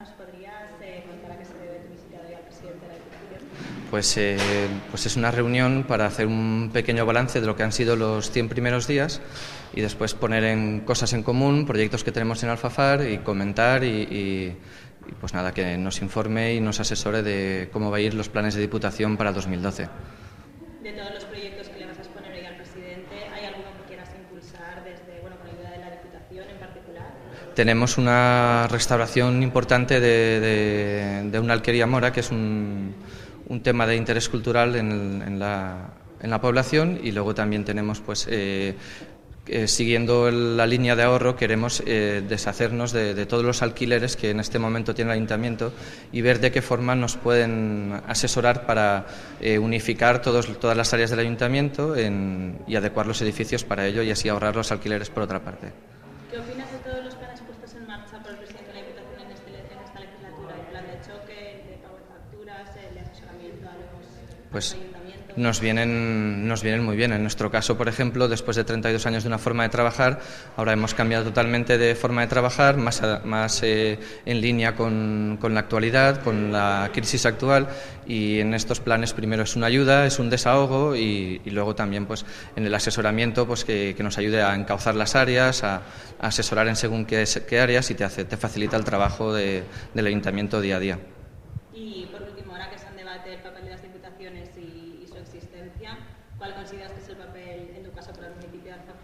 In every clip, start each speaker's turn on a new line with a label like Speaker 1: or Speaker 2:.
Speaker 1: ¿Nos podrías contar a qué se debe tu visita hoy al presidente de la Diputación?
Speaker 2: Pues es una reunión para hacer un pequeño balance de lo que han sido los 100 primeros días y después poner en cosas en común, proyectos que tenemos en Alfafar y comentar y pues nada, que nos informe y nos asesore de cómo va a ir los planes de Diputación para 2012.
Speaker 1: De todos los proyectos que le vas a exponer hoy al presidente, ¿hay alguno que quieras impulsar desde, con ayuda de la Diputación en particular?
Speaker 2: Tenemos una restauración importante de una alquería mora, que es un tema de interés cultural en la población, y luego también tenemos, siguiendo la línea de ahorro, queremos deshacernos de todos los alquileres que en este momento tiene el Ayuntamiento y ver de qué forma nos pueden asesorar para unificar todas las áreas del Ayuntamiento y adecuar los edificios para ello y así ahorrar los alquileres por otra parte.
Speaker 1: ¿Qué opinas de todos los planes puestos en marcha por el presidente de la Diputación en esta legislatura? El plan de choque, el de pago de facturas, el de asesoramiento a los ayuntamientos.
Speaker 2: Nos vienen muy bien. En nuestro caso, por ejemplo, después de 32 años de una forma de trabajar, ahora hemos cambiado totalmente de forma de trabajar, más en línea con la actualidad, con la crisis actual, y en estos planes primero es una ayuda, es un desahogo y luego también pues en el asesoramiento pues que nos ayude a encauzar las áreas, a asesorar en según qué áreas y te facilita el trabajo del Ayuntamiento día a día.
Speaker 1: Y por último, ahora que está en debate el papel de las diputaciones y su existencia, ¿cuál consideras que es el papel, en tu caso, para el municipio de Alfafar?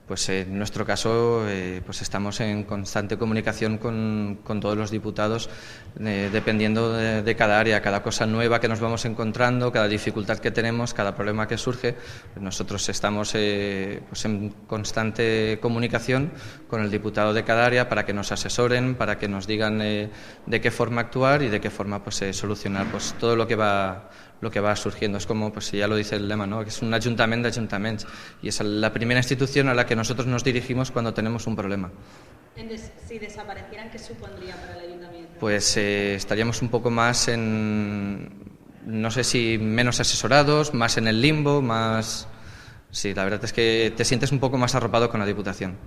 Speaker 2: Pues en nuestro caso pues estamos en constante comunicación con todos los diputados, dependiendo de cada área, cada cosa nueva que nos vamos encontrando, cada dificultad que tenemos, cada problema que surge. Nosotros estamos pues en constante comunicación con el diputado de cada área para que nos asesoren, para que nos digan de qué forma actuar y de qué forma pues solucionar pues todo lo que va surgiendo. Es como, pues ya lo dice el lema, ¿no? Que es un ayuntamiento de ayuntaments y es la primera institución a la que nosotros nos dirigimos cuando tenemos un problema.
Speaker 1: Entonces, si desaparecieran, ¿qué supondría para el ayuntamiento?
Speaker 2: Pues estaríamos un poco más no sé si menos asesorados, más en el limbo, más... Sí, la verdad es que te sientes un poco más arropado con la Diputación.